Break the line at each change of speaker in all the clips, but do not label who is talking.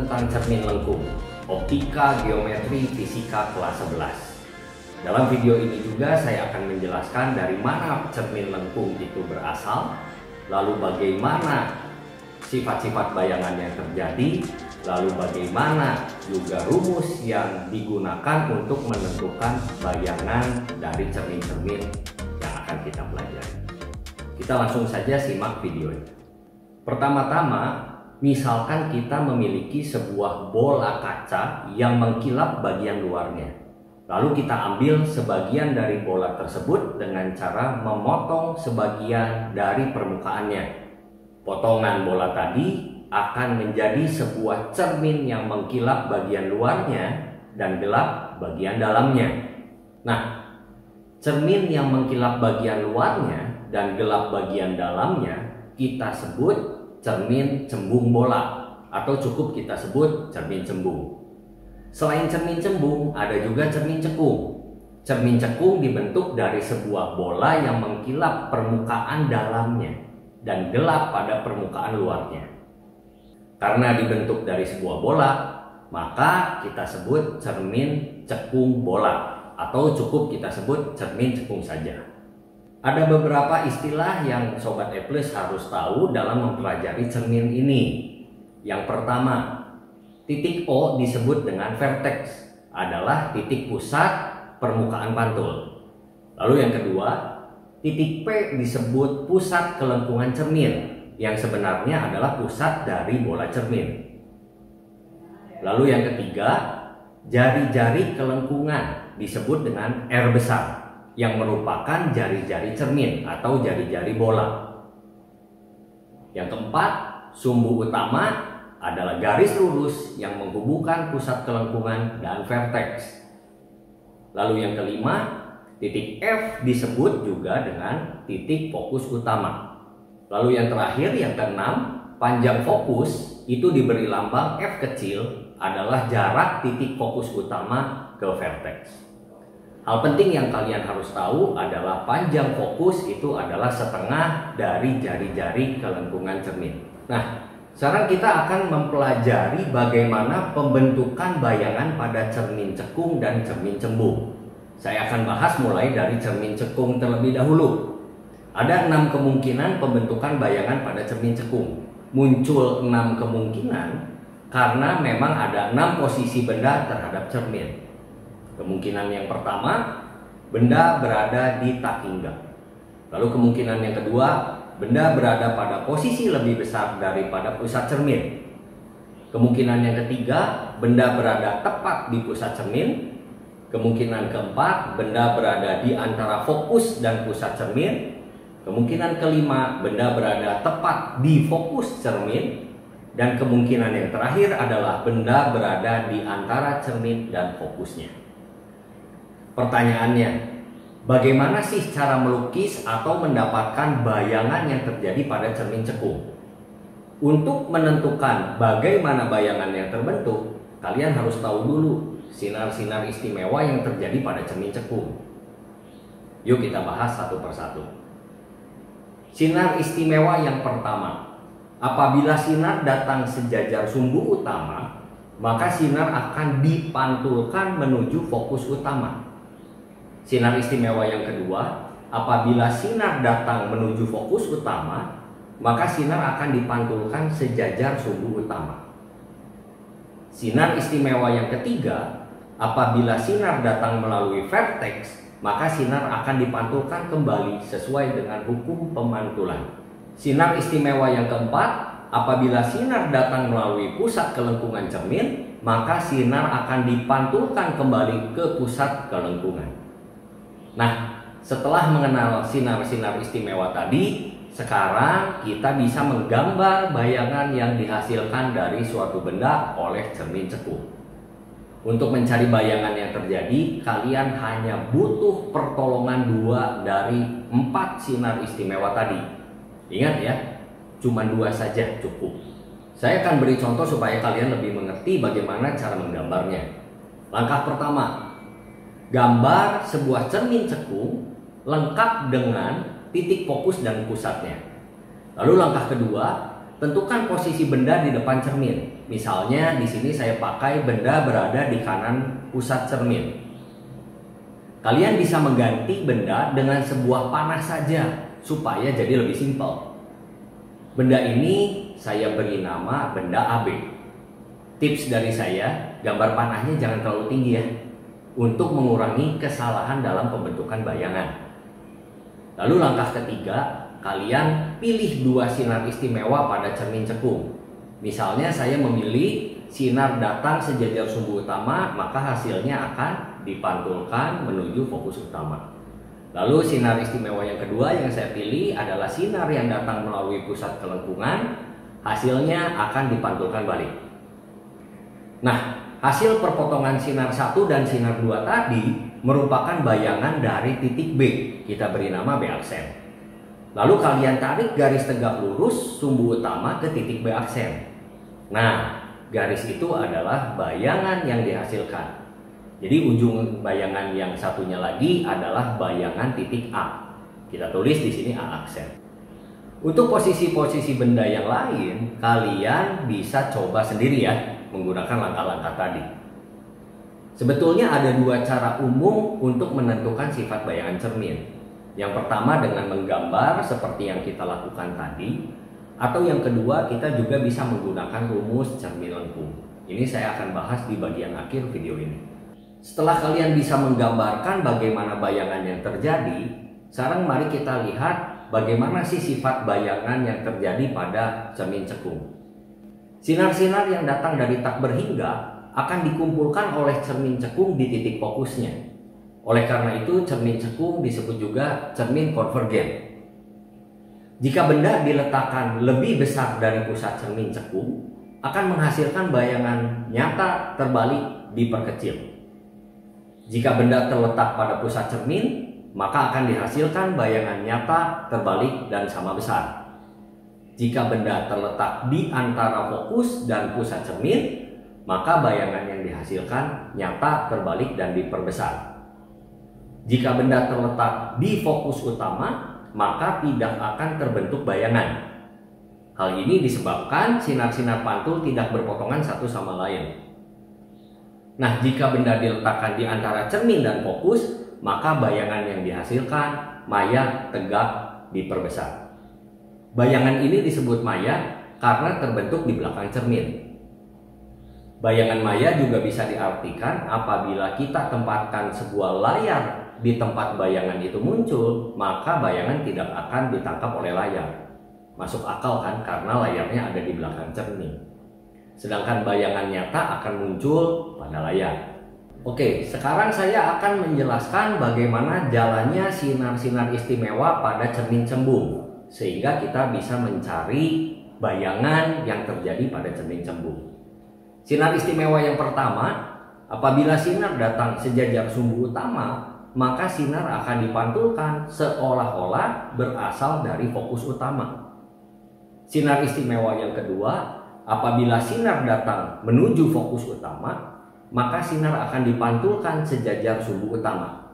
tentang cermin lengkung, optika, geometri, fisika kelas 11. Dalam video ini juga saya akan menjelaskan dari mana cermin lengkung itu berasal, lalu bagaimana sifat-sifat bayangan yang terjadi, lalu bagaimana juga rumus yang digunakan untuk menentukan bayangan dari cermin-cermin yang akan kita pelajari. Kita langsung saja simak videonya. Pertama-tama, misalkan kita memiliki sebuah bola kaca yang mengkilap bagian luarnya. Lalu kita ambil sebagian dari bola tersebut dengan cara memotong sebagian dari permukaannya. Potongan bola tadi akan menjadi sebuah cermin yang mengkilap bagian luarnya dan gelap bagian dalamnya. Nah, cermin yang mengkilap bagian luarnya dan gelap bagian dalamnya kita sebut cermin cembung bola, atau cukup kita sebut cermin cembung. Selain cermin cembung, ada juga cermin cekung. Cermin cekung dibentuk dari sebuah bola yang mengkilap permukaan dalamnya dan gelap pada permukaan luarnya. Karena dibentuk dari sebuah bola, maka kita sebut cermin cekung bola, atau cukup kita sebut cermin cekung saja. Ada beberapa istilah yang Sobat E+ harus tahu dalam mempelajari cermin ini. Yang pertama, titik O disebut dengan vertex, adalah titik pusat permukaan pantul. Lalu yang kedua, titik P disebut pusat kelengkungan cermin, yang sebenarnya adalah pusat dari bola cermin. Lalu yang ketiga, jari-jari kelengkungan disebut dengan R besar, yang merupakan jari-jari cermin atau jari-jari bola. Yang keempat, sumbu utama adalah garis lurus yang menghubungkan pusat kelengkungan dan vertex. Lalu yang kelima, titik F disebut juga dengan titik fokus utama. Lalu yang terakhir, yang keenam, panjang fokus itu diberi lambang F kecil adalah jarak titik fokus utama ke vertex. Hal penting yang kalian harus tahu adalah panjang fokus itu adalah setengah dari jari-jari kelengkungan cermin. Nah, sekarang kita akan mempelajari bagaimana pembentukan bayangan pada cermin cekung dan cermin cembung. Saya akan bahas mulai dari cermin cekung terlebih dahulu. Ada 6 kemungkinan pembentukan bayangan pada cermin cekung. Muncul 6 kemungkinan karena memang ada 6 posisi benda terhadap cermin. Kemungkinan yang pertama, benda berada di tak hingga. Lalu kemungkinan yang kedua, benda berada pada posisi lebih besar daripada pusat cermin. Kemungkinan yang ketiga, benda berada tepat di pusat cermin. Kemungkinan keempat, benda berada di antara fokus dan pusat cermin. Kemungkinan kelima, benda berada tepat di fokus cermin. Dan kemungkinan yang terakhir adalah benda berada di antara cermin dan fokusnya. Pertanyaannya, bagaimana sih cara melukis atau mendapatkan bayangan yang terjadi pada cermin cekung? Untuk menentukan bagaimana bayangan yang terbentuk, kalian harus tahu dulu sinar-sinar istimewa yang terjadi pada cermin cekung. Yuk kita bahas satu persatu. Sinar istimewa yang pertama, apabila sinar datang sejajar sumbu utama, maka sinar akan dipantulkan menuju fokus utama. Sinar istimewa yang kedua, apabila sinar datang menuju fokus utama, maka sinar akan dipantulkan sejajar sumbu utama. Sinar istimewa yang ketiga, apabila sinar datang melalui vertex, maka sinar akan dipantulkan kembali sesuai dengan hukum pemantulan. Sinar istimewa yang keempat, apabila sinar datang melalui pusat kelengkungan cermin, maka sinar akan dipantulkan kembali ke pusat kelengkungan. Nah, setelah mengenal sinar-sinar istimewa tadi, sekarang kita bisa menggambar bayangan yang dihasilkan dari suatu benda oleh cermin cekung. Untuk mencari bayangan yang terjadi, kalian hanya butuh pertolongan 2 dari 4 sinar istimewa tadi. Ingat ya, cuma 2 saja cukup. Saya akan beri contoh supaya kalian lebih mengerti bagaimana cara menggambarnya. Langkah pertama, gambar sebuah cermin cekung lengkap dengan titik fokus dan pusatnya. Lalu langkah kedua, tentukan posisi benda di depan cermin. Misalnya di sini saya pakai benda berada di kanan pusat cermin. Kalian bisa mengganti benda dengan sebuah panah saja supaya jadi lebih simpel. Benda ini saya beri nama benda AB. Tips dari saya, gambar panahnya jangan terlalu tinggi ya, untuk mengurangi kesalahan dalam pembentukan bayangan. Lalu langkah ketiga, kalian pilih 2 sinar istimewa pada cermin cekung. Misalnya saya memilih sinar datang sejajar sumbu utama, maka hasilnya akan dipantulkan menuju fokus utama. Lalu sinar istimewa yang kedua yang saya pilih adalah sinar yang datang melalui pusat kelengkungan, hasilnya akan dipantulkan balik. Nah, hasil perpotongan sinar 1 dan sinar 2 tadi merupakan bayangan dari titik B, kita beri nama B aksen. Lalu kalian tarik garis tegak lurus sumbu utama ke titik B aksen. Nah, garis itu adalah bayangan yang dihasilkan. Jadi ujung bayangan yang satunya lagi adalah bayangan titik A. Kita tulis di sini A aksen. Untuk posisi-posisi benda yang lain, kalian bisa coba sendiri ya, menggunakan langkah-langkah tadi. Sebetulnya ada 2 cara umum untuk menentukan sifat bayangan cermin. Yang pertama dengan menggambar seperti yang kita lakukan tadi, atau yang kedua kita juga bisa menggunakan rumus cermin lengkung. Ini saya akan bahas di bagian akhir video ini. Setelah kalian bisa menggambarkan bagaimana bayangan yang terjadi, sekarang mari kita lihat bagaimana sih sifat bayangan yang terjadi pada cermin cekung. Sinar-sinar yang datang dari tak berhingga akan dikumpulkan oleh cermin cekung di titik fokusnya. Oleh karena itu, cermin cekung disebut juga cermin konvergen. Jika benda diletakkan lebih besar dari pusat cermin cekung, akan menghasilkan bayangan nyata terbalik diperkecil. Jika benda terletak pada pusat cermin, maka akan dihasilkan bayangan nyata terbalik dan sama besar. Jika benda terletak di antara fokus dan pusat cermin, maka bayangan yang dihasilkan nyata terbalik dan diperbesar. Jika benda terletak di fokus utama, maka tidak akan terbentuk bayangan. Hal ini disebabkan sinar-sinar pantul tidak berpotongan satu sama lain. Nah, jika benda diletakkan di antara cermin dan fokus, maka bayangan yang dihasilkan maya, tegak, diperbesar. Bayangan ini disebut maya karena terbentuk di belakang cermin. Bayangan maya juga bisa diartikan apabila kita tempatkan sebuah layar di tempat bayangan itu muncul, maka bayangan tidak akan ditangkap oleh layar. Masuk akal kan, karena layarnya ada di belakang cermin. Sedangkan bayangan nyata akan muncul pada layar. Oke, sekarang saya akan menjelaskan bagaimana jalannya sinar-sinar istimewa pada cermin cembung, sehingga kita bisa mencari bayangan yang terjadi pada cermin cembung. Sinar istimewa yang pertama, apabila sinar datang sejajar sumbu utama, maka sinar akan dipantulkan seolah-olah berasal dari fokus utama. Sinar istimewa yang kedua, apabila sinar datang menuju fokus utama, maka sinar akan dipantulkan sejajar sumbu utama.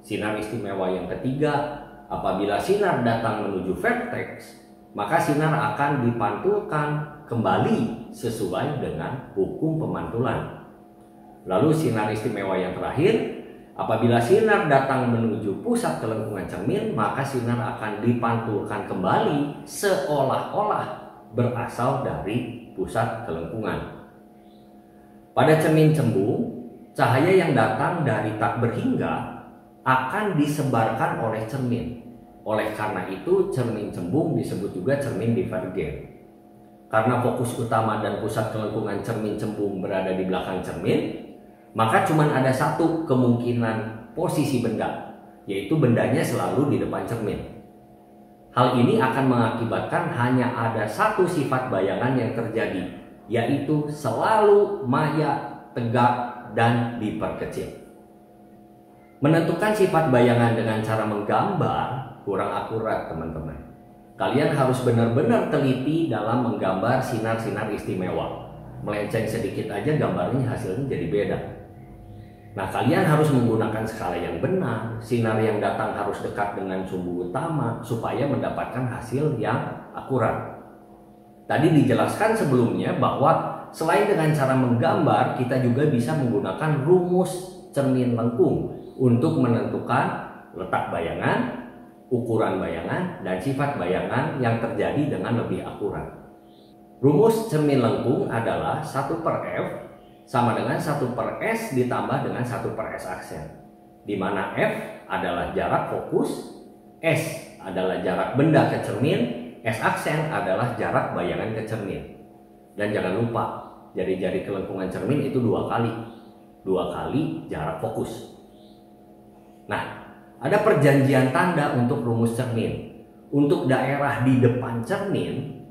Sinar istimewa yang ketiga, apabila sinar datang menuju vertex, maka sinar akan dipantulkan kembali sesuai dengan hukum pemantulan. Lalu sinar istimewa yang terakhir, apabila sinar datang menuju pusat kelengkungan cermin, maka sinar akan dipantulkan kembali seolah-olah berasal dari pusat kelengkungan. Pada cermin cembung, cahaya yang datang dari tak berhingga akan disebarkan oleh cermin. Oleh karena itu, cermin cembung disebut juga cermin divergen. Karena fokus utama dan pusat kelengkungan cermin cembung berada di belakang cermin, maka cuma ada satu kemungkinan posisi benda, yaitu bendanya selalu di depan cermin. Hal ini akan mengakibatkan hanya ada satu sifat bayangan yang terjadi, yaitu selalu maya, tegak, dan diperkecil. Menentukan sifat bayangan dengan cara menggambar kurang akurat, teman-teman. Kalian harus benar-benar teliti dalam menggambar sinar-sinar istimewa. Melenceng sedikit aja gambarnya hasilnya jadi beda. Nah, kalian harus menggunakan skala yang benar. Sinar yang datang harus dekat dengan sumbu utama supaya mendapatkan hasil yang akurat. Tadi dijelaskan sebelumnya bahwa selain dengan cara menggambar, kita juga bisa menggunakan rumus cermin lengkung untuk menentukan letak bayangan, ukuran bayangan, dan sifat bayangan yang terjadi dengan lebih akurat. Rumus cermin lengkung adalah 1/F sama dengan 1/S ditambah dengan 1/S aksen, di mana F adalah jarak fokus, S adalah jarak benda ke cermin, S aksen adalah jarak bayangan ke cermin. Dan jangan lupa, jari-jari kelengkungan cermin itu 2 kali jarak fokus. Nah, ada perjanjian tanda untuk rumus cermin. Untuk daerah di depan cermin,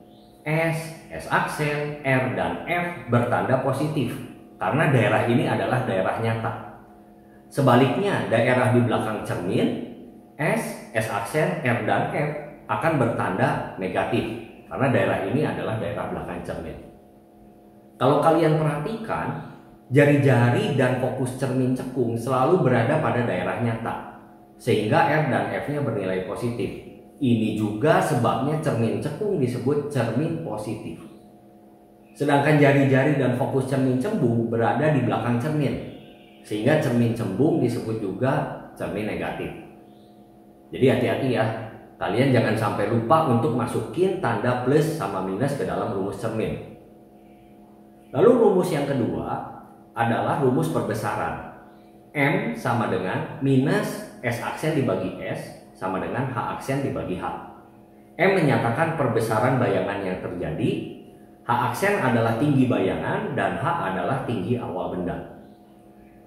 S aksen, R, dan F bertanda positif karena daerah ini adalah daerah nyata. Sebaliknya, daerah di belakang cermin, S aksen, R, dan F akan bertanda negatif karena daerah ini adalah daerah belakang cermin. Kalau kalian perhatikan, jari-jari dan fokus cermin cekung selalu berada pada daerah nyata, sehingga R dan F-nya bernilai positif. Ini juga sebabnya cermin cekung disebut cermin positif. Sedangkan jari-jari dan fokus cermin cembung berada di belakang cermin, sehingga cermin cembung disebut juga cermin negatif. Jadi hati-hati ya, kalian jangan sampai lupa untuk masukin tanda plus sama minus ke dalam rumus cermin. Lalu rumus yang kedua adalah rumus perbesaran. M sama dengan minus S aksen dibagi S sama dengan H aksen dibagi H. M menyatakan perbesaran bayangan yang terjadi, H aksen adalah tinggi bayangan, dan H adalah tinggi awal benda.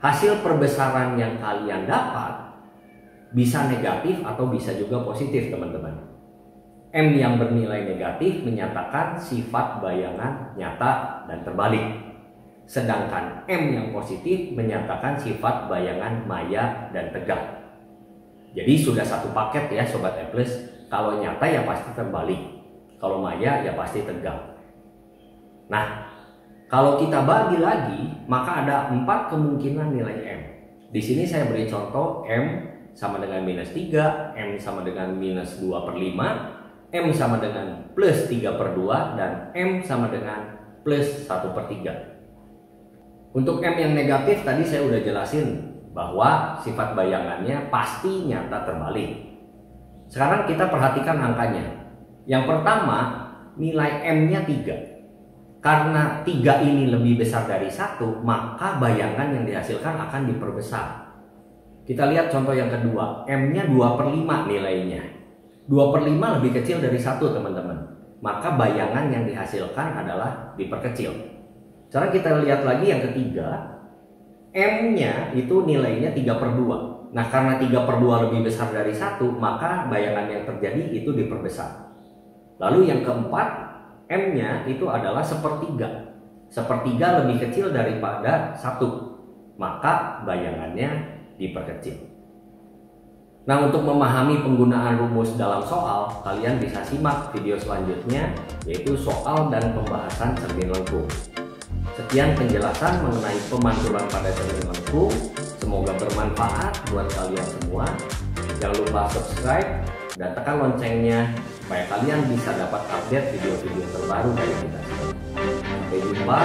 Hasil perbesaran yang kalian dapat bisa negatif atau bisa juga positif, teman-teman. M yang bernilai negatif menyatakan sifat bayangan nyata dan terbalik. Sedangkan M yang positif menyatakan sifat bayangan maya dan tegak. Jadi sudah satu paket ya Sobat E+. Kalau nyata ya pasti terbalik, kalau maya ya pasti tegak. Nah, kalau kita bagi lagi, maka ada 4 kemungkinan nilai M. Di sini saya beri contoh M sama dengan minus 3, M sama dengan minus 2/5, M sama dengan plus 3/2, dan M sama dengan plus 1/3. Untuk M yang negatif tadi saya udah jelasin bahwa sifat bayangannya pasti nyata terbalik. Sekarang kita perhatikan angkanya. Yang pertama, nilai M-nya 3. Karena 3 ini lebih besar dari 1, maka bayangan yang dihasilkan akan diperbesar. Kita lihat contoh yang kedua, M-nya 2/5 nilainya. 2/5 lebih kecil dari 1, teman-teman. Maka bayangan yang dihasilkan adalah diperkecil. Sekarang kita lihat lagi yang ketiga, M-nya itu nilainya 3/2. Nah, karena 3/2 lebih besar dari 1, maka bayangan yang terjadi itu diperbesar. Lalu yang keempat, M-nya itu adalah 1/3. 1/3 lebih kecil daripada 1, maka bayangannya diperkecil. Nah, untuk memahami penggunaan rumus dalam soal, kalian bisa simak video selanjutnya, yaitu soal dan pembahasan cermin lengkung. Sekian penjelasan mengenai pemantulan pada cermin lengkung. Semoga bermanfaat buat kalian semua. Jangan lupa subscribe dan tekan loncengnya supaya kalian bisa dapat update video-video terbaru dari kita. Sampai jumpa.